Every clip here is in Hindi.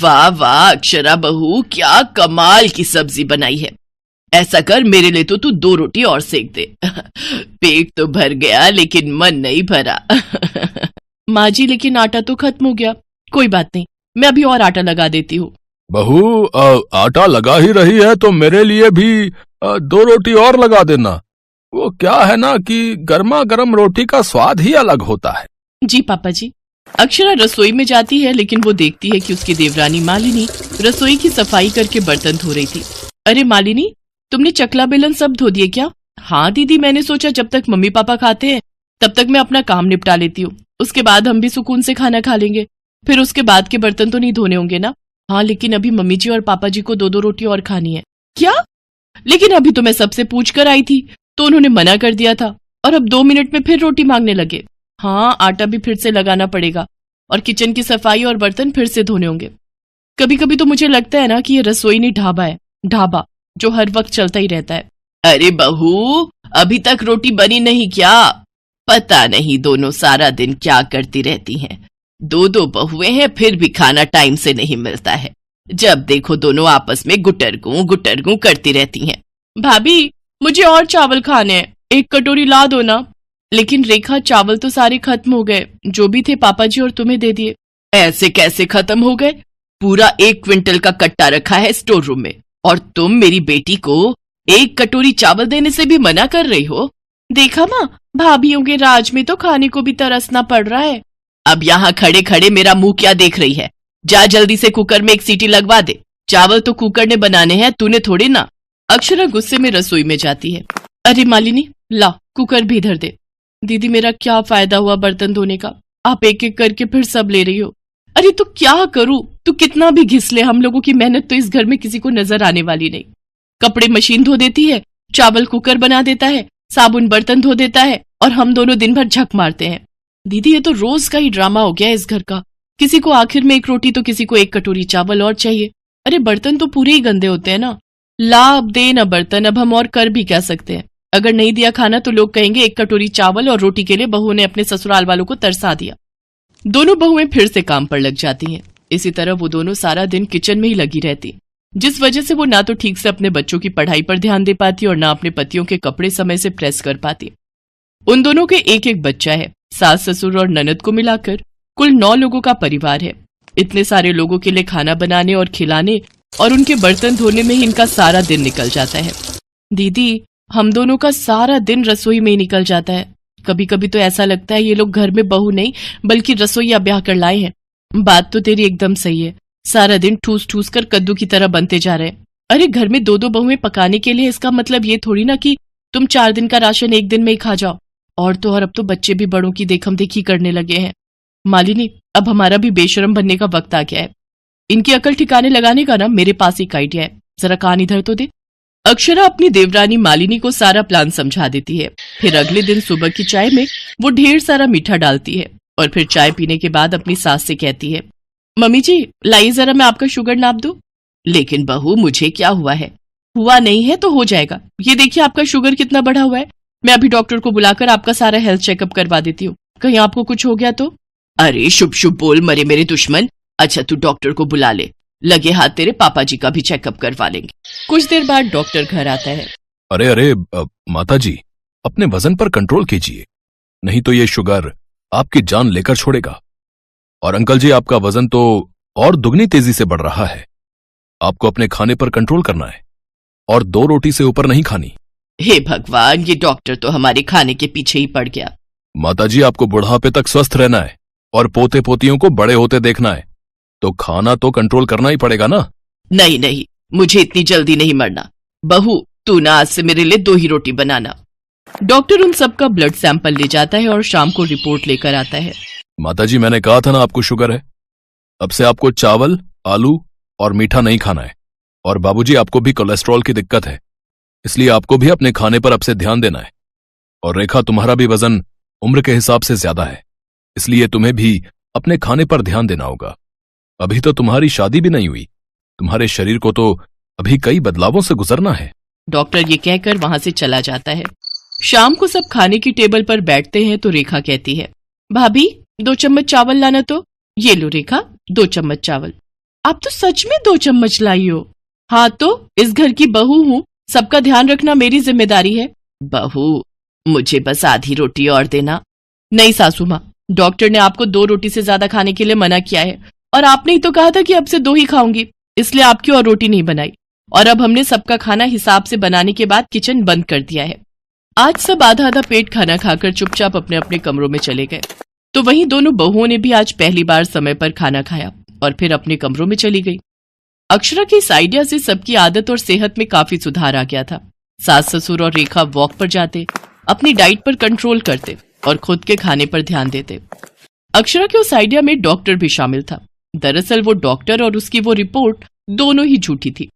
वाह वाह अक्षरा बहू, क्या कमाल की सब्जी बनाई है। ऐसा कर, मेरे लिए तो तू 2 रोटी और सेक दे। पेट तो भर गया लेकिन मन नहीं भरा। माँ जी, लेकिन आटा तो खत्म हो गया। कोई बात नहीं, मैं अभी और आटा लगा देती हूँ। बहू, आटा लगा ही रही है तो मेरे लिए भी 2 रोटी और लगा देना। वो क्या है ना कि गर्मा गर्म रोटी का स्वाद ही अलग होता है। जी पापा जी। अक्षरा रसोई में जाती है, लेकिन वो देखती है कि उसकी देवरानी मालिनी रसोई की सफाई करके बर्तन धो रही थी। अरे मालिनी, तुमने चकला बेलन सब धो दिए क्या? हाँ दीदी, मैंने सोचा जब तक मम्मी पापा खाते हैं तब तक मैं अपना काम निपटा लेती हूँ, उसके बाद हम भी सुकून से खाना खा लेंगे, फिर उसके बाद के बर्तन तो नहीं धोने होंगे ना। हाँ, लेकिन अभी मम्मी जी और पापा जी को 2-2 रोटी और खानी है। क्या? लेकिन अभी तो मैं सबसे पूछ कर आई थी तो उन्होंने मना कर दिया था, और अब 2 मिनट में फिर रोटी मांगने लगे। हाँ, आटा भी फिर से लगाना पड़ेगा और किचन की सफाई और बर्तन फिर से धोने होंगे। कभी कभी तो मुझे लगता है ना कि ये रसोई नहीं ढाबा है, ढाबा जो हर वक्त चलता ही रहता है। अरे बहू, अभी तक रोटी बनी नहीं क्या? पता नहीं दोनों सारा दिन क्या करती रहती हैं। 2-2 बहुएं हैं, फिर भी खाना टाइम से नहीं मिलता है। जब देखो दोनों आपस में गुटरगू करती रहती हैं। भाभी, मुझे और चावल खाने हैं, 1 कटोरी ला दो ना। लेकिन रेखा, चावल तो सारे खत्म हो गए, जो भी थे पापा जी और तुम्हें दे दिए। ऐसे कैसे खत्म हो गए? पूरा 1 क्विंटल का कट्टा रखा है स्टोर रूम में, और तुम मेरी बेटी को 1 कटोरी चावल देने से भी मना कर रही हो। देखा माँ, भाभीयों के राज में तो खाने को भी तरसना पड़ रहा है। अब यहाँ खड़े खड़े मेरा मुंह क्या देख रही है? जा जल्दी से कुकर में 1 सीटी लगवा दे। चावल तो कुकर ने बनाने हैं, तूने थोड़ी ना। अक्षरा गुस्से में रसोई में जाती है। अरे मालिनी, ला कुकर भी इधर दे। दीदी, मेरा क्या फायदा हुआ बर्तन धोने का? आप एक एक करके फिर सब ले रही हो। अरे तो क्या करूं? तू कितना भी घिस ले, हम लोगों की मेहनत तो इस घर में किसी को नजर आने वाली नहीं। कपड़े मशीन धो देती है, चावल कुकर बना देता है, साबुन बर्तन धो देता है, और हम दोनों दिन भर झक मारते हैं। दीदी, ये तो रोज का ही ड्रामा हो गया है इस घर का। किसी को आखिर में 1 रोटी तो किसी को 1 कटोरी चावल और चाहिए। अरे बर्तन तो पूरे ही गंदे होते हैं ना। ला, अब दे ना बर्तन, अब हम और कर भी क्या सकते हैं। अगर नहीं दिया खाना तो लोग कहेंगे 1 कटोरी चावल और रोटी के लिए बहू ने अपने ससुराल वालों को तरसा दिया। दोनों बहुएं फिर से काम पर लग जाती हैं। इसी तरह वो दोनों सारा दिन किचन में ही लगी रहती, जिस वजह से वो ना तो ठीक से अपने बच्चों की पढ़ाई पर ध्यान दे पाती और ना अपने पतियों के कपड़े समय से प्रेस कर पाती। उन दोनों के 1-1 बच्चा है। सास ससुर और ननद को मिलाकर कुल 9 लोगों का परिवार है। इतने सारे लोगों के लिए खाना बनाने और खिलाने और उनके बर्तन धोने में ही इनका सारा दिन निकल जाता है। दीदी, हम दोनों का सारा दिन रसोई में ही निकल जाता है। कभी कभी तो ऐसा लगता है ये लोग घर में बहू नहीं बल्कि रसोईया ब्याह कर लाए हैं। बात तो तेरी एकदम सही है, सारा दिन ठूस ठूस कर कद्दू की तरह बनते जा रहे हैं। अरे घर में 2-2 बहुएं पकाने के लिए, इसका मतलब ये थोड़ी ना कि तुम 4 दिन का राशन 1 दिन में ही खा जाओ। और तो और अब तो बच्चे भी बड़ों की देखम देखी करने लगे हैं। मालिनी, अब हमारा भी बेशरम बनने का वक्त आ गया है। इनकी अकल ठिकाने लगाने का ना मेरे पास एक आइडिया है, जरा कान इधर तो दे। अक्षरा अपनी देवरानी मालिनी को सारा प्लान समझा देती है। फिर अगले दिन सुबह की चाय में वो ढेर सारा मीठा डालती है और फिर चाय पीने के बाद अपनी सास से कहती है, मम्मी जी लाइए जरा मैं आपका शुगर नाप दूं। लेकिन बहू, मुझे क्या हुआ है? हुआ नहीं है तो हो जाएगा। ये देखिए आपका शुगर कितना बढ़ा हुआ है। मैं अभी डॉक्टर को बुलाकर आपका सारा हेल्थ चेकअप करवा देती हूँ, कहीं आपको कुछ हो गया तो। अरे शुभ शुभ बोल मरे मेरे दुश्मन। अच्छा, तू डॉक्टर को बुला ले, लगे हाथ तेरे पापा जी का भी चेकअप करवा लेंगे। कुछ देर बाद डॉक्टर घर आता है। अरे माता जी, अपने वजन पर कंट्रोल कीजिए, नहीं तो ये शुगर आपकी जान लेकर छोड़ेगा। और अंकल जी, आपका वजन तो और दुगनी तेजी से बढ़ रहा है। आपको अपने खाने पर कंट्रोल करना है और 2 रोटी से ऊपर नहीं खानी। हे भगवान, ये डॉक्टर तो हमारे खाने के पीछे ही पड़ गया। माता जी, आपको बुढ़ापे तक स्वस्थ रहना है और पोते पोतियों को बड़े होते देखना है, तो खाना तो कंट्रोल करना ही पड़ेगा ना। नहीं नहीं, मुझे इतनी जल्दी नहीं मरना। बहू, तू ना आज से मेरे लिए 2 ही रोटी बनाना। डॉक्टर उन सबका ब्लड सैंपल ले जाता है और शाम को रिपोर्ट लेकर आता है। माता जी, मैंने कहा था ना आपको शुगर है। अब से आपको चावल, आलू और मीठा नहीं खाना है। और बाबूजी, आपको भी कोलेस्ट्रॉल की दिक्कत है, इसलिए आपको भी अपने खाने पर अब से ध्यान देना है। और रेखा, तुम्हारा भी वजन उम्र के हिसाब से ज्यादा है, इसलिए तुम्हें भी अपने खाने पर ध्यान देना होगा। अभी तो तुम्हारी शादी भी नहीं हुई, तुम्हारे शरीर को तो अभी कई बदलावों से गुजरना है। डॉक्टर ये कहकर वहां से चला जाता है। शाम को सब खाने की टेबल पर बैठते हैं तो रेखा कहती है, भाभी 2 चम्मच चावल लाना तो। ये लो रेखा, 2 चम्मच चावल। आप तो सच में 2 चम्मच लाई हो। हाँ तो इस घर की बहू हूँ, सबका ध्यान रखना मेरी जिम्मेदारी है। बहू, मुझे बस आधी रोटी और देना। नहीं सासू माँ, डॉक्टर ने आपको 2 रोटी से ज्यादा खाने के लिए मना किया है, और आपने ही तो कहा था कि अब से 2 ही खाऊंगी, इसलिए आपकी और रोटी नहीं बनाई। और अब हमने सबका खाना हिसाब से बनाने के बाद किचन बंद कर दिया है। आज सब आधा आधा पेट खाना खाकर चुपचाप अपने अपने कमरों में चले गए। तो वहीं दोनों बहुओं ने भी आज पहली बार समय पर खाना खाया और फिर अपने कमरों में चली गई। अक्षरा के इस आइडिया से सबकी आदत और सेहत में काफी सुधार आ गया था। सास ससुर और रेखा वॉक पर जाते, अपनी डाइट पर कंट्रोल करते और खुद के खाने पर ध्यान देते। अक्षरा के उस आइडिया में डॉक्टर भी शामिल था। दरअसल वो डॉक्टर और उसकी वो रिपोर्ट दोनों ही झूठी थी।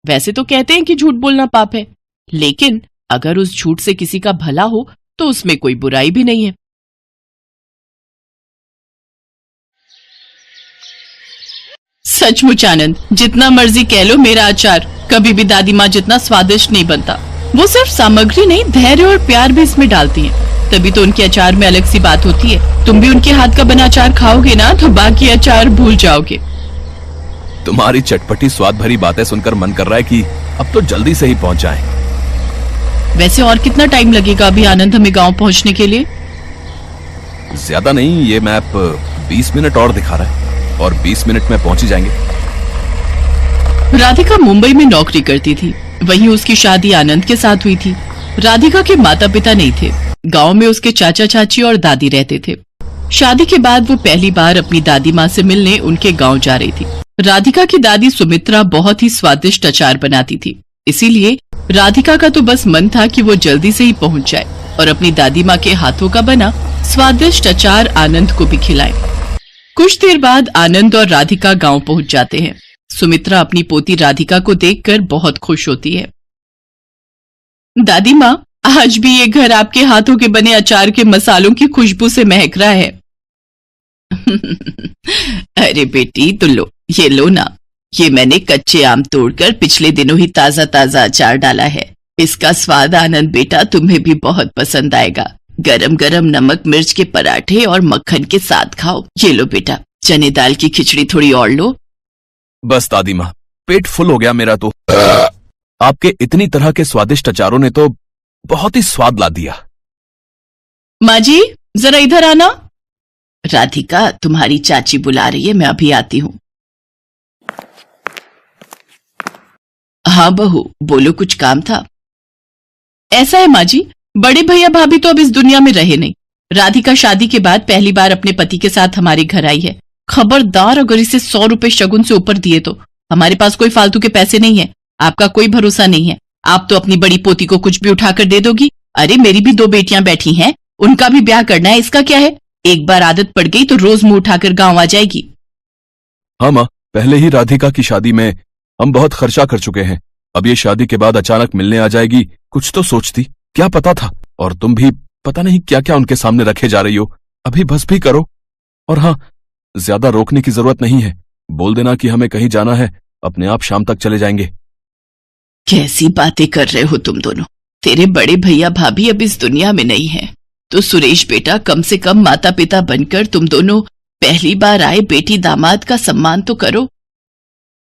वैसे तो कहते हैं कि झूठ बोलना पाप है, लेकिन अगर उस झूठ से किसी का भला हो तो उसमें कोई बुराई भी नहीं है। सचमुच आनंद, जितना मर्जी कह लो, मेरा अचार कभी भी दादी माँ जितना स्वादिष्ट नहीं बनता। वो सिर्फ सामग्री नहीं, धैर्य और प्यार भी इसमें डालती हैं, तभी तो उनके अचार में अलग सी बात होती है। तुम भी उनके हाथ का बना अचार खाओगे ना तो बाकी अचार भूल जाओगे। तुम्हारी चटपटी स्वाद भरी बातें सुनकर मन कर रहा है कि अब तो जल्दी से ही पहुंच जाएं। वैसे और कितना टाइम लगेगा अभी आनंद हमें गांव पहुंचने के लिए? ज्यादा नहीं, ये मैप 20 मिनट और दिखा रहा है और 20 मिनट में पहुंच ही जाएंगे। राधिका मुंबई में नौकरी करती थी, वहीं उसकी शादी आनंद के साथ हुई थी। राधिका के माता पिता नहीं थे, गांव में उसके चाचा चाची और दादी रहते थे। शादी के बाद वो पहली बार अपनी दादी माँ से मिलने उनके गांव जा रही थी। राधिका की दादी सुमित्रा बहुत ही स्वादिष्ट अचार बनाती थी, इसीलिए राधिका का तो बस मन था कि वो जल्दी से ही पहुंच जाए और अपनी दादी माँ के हाथों का बना स्वादिष्ट अचार आनंद को भी खिलाए। कुछ देर बाद आनंद और राधिका गांव पहुंच जाते हैं। सुमित्रा अपनी पोती राधिका को देखकर बहुत खुश होती है। दादी माँ, आज भी ये घर आपके हाथों के बने अचार के मसालों की खुशबू से महक रहा है। अरे बेटी, तो लो, ये लो ना, ये मैंने कच्चे आम तोड़कर पिछले दिनों ही ताजा ताजा अचार डाला है। इसका स्वाद आनंद बेटा तुम्हें भी बहुत पसंद आएगा। गरम गरम नमक मिर्च के पराठे और मक्खन के साथ खाओ। ये लो बेटा, चने दाल की खिचड़ी थोड़ी और लो। बस दादी माँ, पेट फुल हो गया मेरा तो। आपके इतनी तरह के स्वादिष्ट अचारों ने तो बहुत ही स्वाद ला दिया। माँ जी, जरा इधर आना। राधिका, तुम्हारी चाची बुला रही है, मैं अभी आती हूँ। हाँ बहू, बोलो, कुछ काम था? ऐसा है माँ जी, बड़े भैया भाभी तो अब इस दुनिया में रहे नहीं। राधिका शादी के बाद पहली बार अपने पति के साथ हमारे घर आई है। खबरदार, अगर इसे 100 रुपए शगुन से ऊपर दिए तो। हमारे पास कोई फालतू के पैसे नहीं है, आपका कोई भरोसा नहीं है। आप तो अपनी बड़ी पोती को कुछ भी उठाकर दे दोगी। अरे मेरी भी 2 बेटियां बैठी हैं, उनका भी ब्याह करना है, इसका क्या है? एक बार आदत पड़ गई तो रोज मुंह उठाकर गांव आ जाएगी। हाँ माँ, पहले ही राधिका की शादी में हम बहुत खर्चा कर चुके हैं। अब ये शादी के बाद अचानक मिलने आ जाएगी, कुछ तो सोचती, क्या पता था। और तुम भी पता नहीं क्या क्या उनके सामने रखे जा रही हो। अभी बस भी करो। और हाँ, ज्यादा रोकने की जरूरत नहीं है। बोल देना कि हमें कहीं जाना है, अपने आप शाम तक चले जाएंगे। कैसी बातें कर रहे हो तुम दोनों? तेरे बड़े भैया भाभी अब इस दुनिया में नहीं है, तो सुरेश बेटा, कम से कम माता पिता बनकर तुम दोनों पहली बार आए बेटी दामाद का सम्मान तो करो।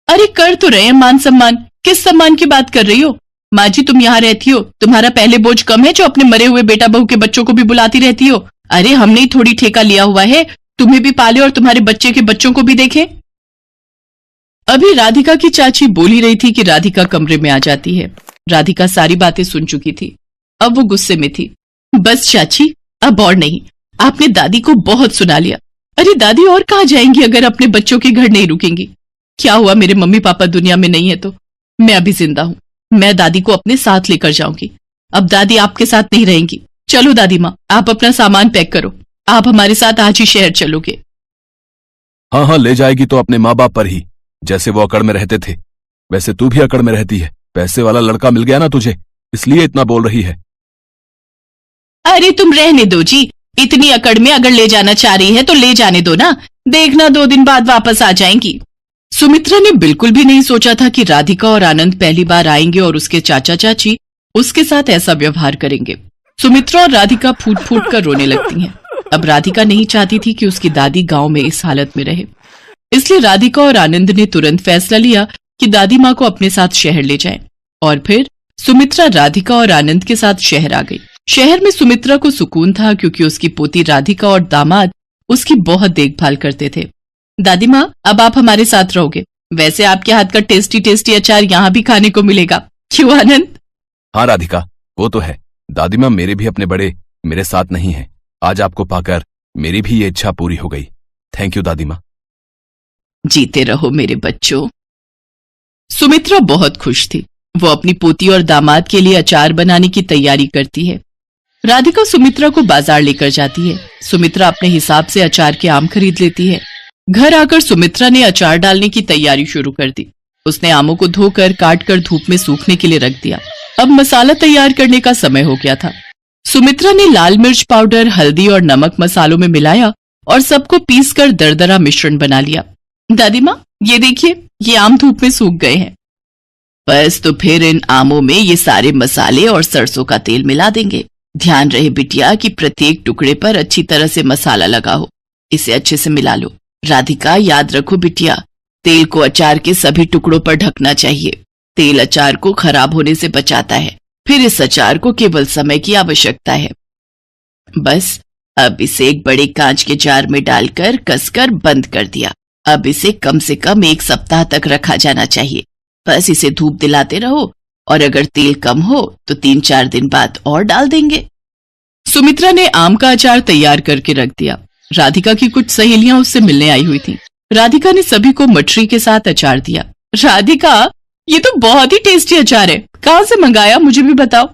अरे कर तो रहे हैं मान सम्मान, किस सम्मान की बात कर रही हो? माँ जी, तुम यहाँ रहती हो, तुम्हारा पहले बोझ कम है जो अपने मरे हुए बेटा बहू के बच्चों को भी बुलाती रहती हो। अरे हमने ही थोड़ी ठेका लिया हुआ है, तुम्हें भी पाले और तुम्हारे बच्चे के बच्चों को भी देखे। अभी राधिका की चाची बोल ही रही थी कि राधिका कमरे में आ जाती है। राधिका सारी बातें सुन चुकी थी, अब वो गुस्से में थी। बस चाची, अब और नहीं, आपने दादी को बहुत सुना लिया। अरे दादी और कहाँ जाएंगी अगर अपने बच्चों के घर नहीं रुकेंगी? क्या हुआ, मेरे मम्मी पापा दुनिया में नहीं है तो? मैं अभी जिंदा हूँ, मैं दादी को अपने साथ लेकर जाऊंगी। अब दादी आपके साथ नहीं रहेंगी। चलो दादी माँ, आप अपना सामान पैक करो, आप हमारे साथ आज ही शहर चलोगे। हाँ हाँ, ले जाएगी तो अपने माँ बाप पर ही, जैसे वो अकड़ में रहते थे। वैसे तू भी अकड़ में रहती है, पैसे वाला लड़का मिल गया ना तुझे, इसलिए इतना बोल रही है। अरे तुम रहने दो जी, इतनी अकड़ में अगर ले जाना चाह रही है तो ले जाने दो ना, देखना 2 दिन बाद वापस आ जाएंगी। सुमित्रा ने बिल्कुल भी नहीं सोचा था कि राधिका और आनंद पहली बार आएंगे और उसके चाचा चाची उसके साथ ऐसा व्यवहार करेंगे। सुमित्रा और राधिका फूट फूट कर रोने लगती हैं। अब राधिका नहीं चाहती थी कि उसकी दादी गांव में इस हालत में रहे। इसलिए राधिका और आनंद ने तुरंत फैसला लिया कि दादी माँ को अपने साथ शहर ले जाएं। और फिर सुमित्रा राधिका और आनंद के साथ शहर आ गई। शहर में सुमित्रा को सुकून था क्योंकि उसकी पोती राधिका और दामाद उसकी बहुत देखभाल करते थे। दादी माँ, अब आप हमारे साथ रहोगे। वैसे आपके हाथ का टेस्टी टेस्टी अचार यहाँ भी खाने को मिलेगा, क्यों आनंद? हाँ राधिका, वो तो है। दादी माँ मेरे भी अपने बड़े मेरे साथ नहीं है। आज आपको पाकर मेरी भी ये इच्छा पूरी हो गई। थैंक यू दादी माँ। जीते रहो मेरे बच्चों। सुमित्रा बहुत खुश थी। वो अपनी पोती और दामाद के लिए अचार बनाने की तैयारी करती है। राधिका सुमित्रा को बाजार लेकर जाती है। सुमित्रा अपने हिसाब से अचार के आम खरीद लेती है। घर आकर सुमित्रा ने अचार डालने की तैयारी शुरू कर दी। उसने आमों को धोकर काट कर धूप में सूखने के लिए रख दिया। अब मसाला तैयार करने का समय हो गया था। सुमित्रा ने लाल मिर्च पाउडर, हल्दी और नमक मसालों में मिलाया और सबको पीसकर दरदरा मिश्रण बना लिया। दादी माँ, ये देखिए, ये आम धूप में सूख गए हैं। बस तो फिर इन आमों में ये सारे मसाले और सरसों का तेल मिला देंगे। ध्यान रहे बिटिया कि प्रत्येक टुकड़े पर अच्छी तरह से मसाला लगा हो। इसे अच्छे से मिला लो। राधिका, याद रखो बिटिया, तेल को अचार के सभी टुकड़ों पर ढकना चाहिए। तेल अचार को खराब होने से बचाता है। फिर इस अचार को केवल समय की आवश्यकता है। बस अब इसे एक बड़े कांच के जार में डालकर कसकर बंद कर दिया। अब इसे कम से कम 1 सप्ताह तक रखा जाना चाहिए। बस इसे धूप दिलाते रहो और अगर तेल कम हो तो 3-4 दिन बाद और डाल देंगे। सुमित्रा ने आम का अचार तैयार करके रख दिया। राधिका की कुछ सहेलियां उससे मिलने आई हुई थीं। राधिका ने सभी को मठरी के साथ अचार दिया। राधिका, ये तो बहुत ही टेस्टी अचार है। कहाँ से मंगाया, मुझे भी बताओ।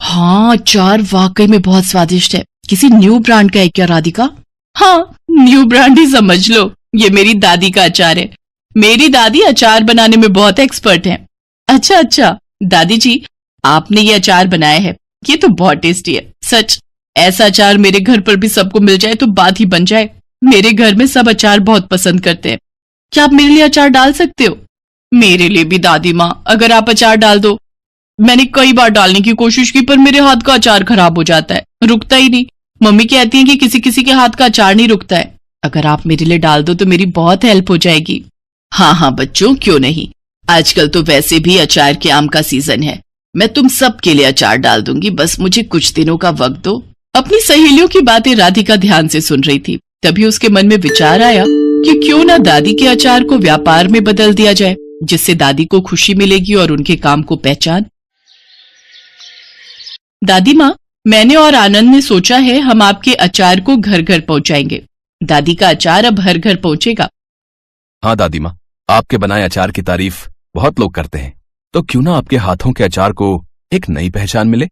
हाँ, अचार वाकई में बहुत स्वादिष्ट है। किसी न्यू ब्रांड का है क्या राधिका? हाँ, न्यू ब्रांड ही समझ लो। ये मेरी दादी का अचार है। मेरी दादी अचार बनाने में बहुत एक्सपर्ट हैं। अच्छा, दादी जी, आपने ये अचार बनाया है, ये तो बहुत टेस्टी है। सच, ऐसा अचार मेरे घर पर भी सबको मिल जाए तो बात ही बन जाए। मेरे घर में सब अचार बहुत पसंद करते हैं। क्या आप मेरे लिए अचार डाल सकते हो? मेरे लिए भी दादी माँ, अगर आप अचार डाल दो। मैंने कई बार डालने की कोशिश की पर मेरे हाथ का अचार खराब हो जाता है, रुकता ही नहीं। मम्मी कहती है कि किसी किसी के हाथ का अचार नहीं रुकता है। अगर आप मेरे लिए डाल दो तो मेरी बहुत हेल्प हो जाएगी। हाँ बच्चों, क्यों नहीं। आजकल तो वैसे भी अचार के आम का सीजन है। मैं तुम सब के लिए अचार डाल दूंगी, बस मुझे कुछ दिनों का वक्त दो। अपनी सहेलियों की बातें राधिका ध्यान से सुन रही थी। तभी उसके मन में विचार आया कि क्यों ना दादी के अचार को व्यापार में बदल दिया जाए, जिससे दादी को खुशी मिलेगी और उनके काम को पहचान। दादी माँ, मैंने और आनंद ने सोचा है हम आपके अचार को घर घर पहुंचाएंगे। दादी का अचार अब हर घर पहुंचेगा। हाँ दादी माँ, आपके बनाए अचार की तारीफ बहुत लोग करते हैं, तो क्यों ना आपके हाथों के अचार को एक नई पहचान मिले।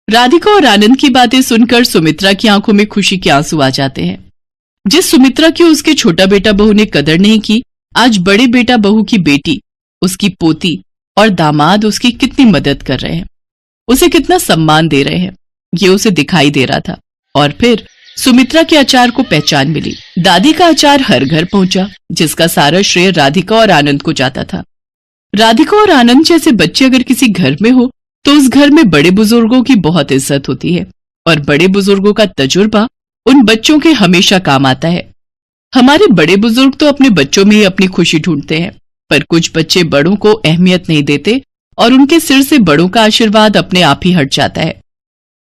राधिका और आनंद की बातें सुनकर सुमित्रा की आंखों में खुशी के आंसू आ जाते हैं। जिस सुमित्रा की उसके छोटा बेटा बहू ने कदर नहीं की, आज बड़े बेटा बहू की बेटी, उसकी पोती और दामाद उसकी कितनी मदद कर रहे हैं, उसे कितना सम्मान दे रहे हैं, ये उसे दिखाई दे रहा था। और फिर सुमित्रा के अचार को पहचान मिली। दादी का अचार हर घर पहुंचा, जिसका सारा श्रेय राधिका और आनंद को जाता था। राधिका और आनंद जैसे बच्चे अगर किसी घर में हो तो उस घर में बड़े बुजुर्गों की बहुत इज्जत होती है और बड़े बुजुर्गों का तजुर्बा उन बच्चों के हमेशा काम आता है। हमारे बड़े बुजुर्ग तो अपने बच्चों में ही अपनी खुशी ढूंढते हैं, पर कुछ बच्चे बड़ों को अहमियत नहीं देते और उनके सिर से बड़ों का आशीर्वाद अपने आप ही हट जाता है।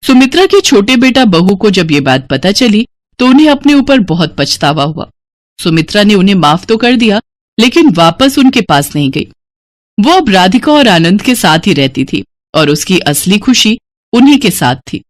सुमित्रा के छोटे बेटा बहू को जब ये बात पता चली तो उन्हें अपने ऊपर बहुत पछतावा हुआ। सुमित्रा ने उन्हें माफ तो कर दिया, लेकिन वापस उनके पास नहीं गई। वो अब राधिका और आनंद के साथ ही रहती थी और उसकी असली खुशी उन्हीं के साथ थी।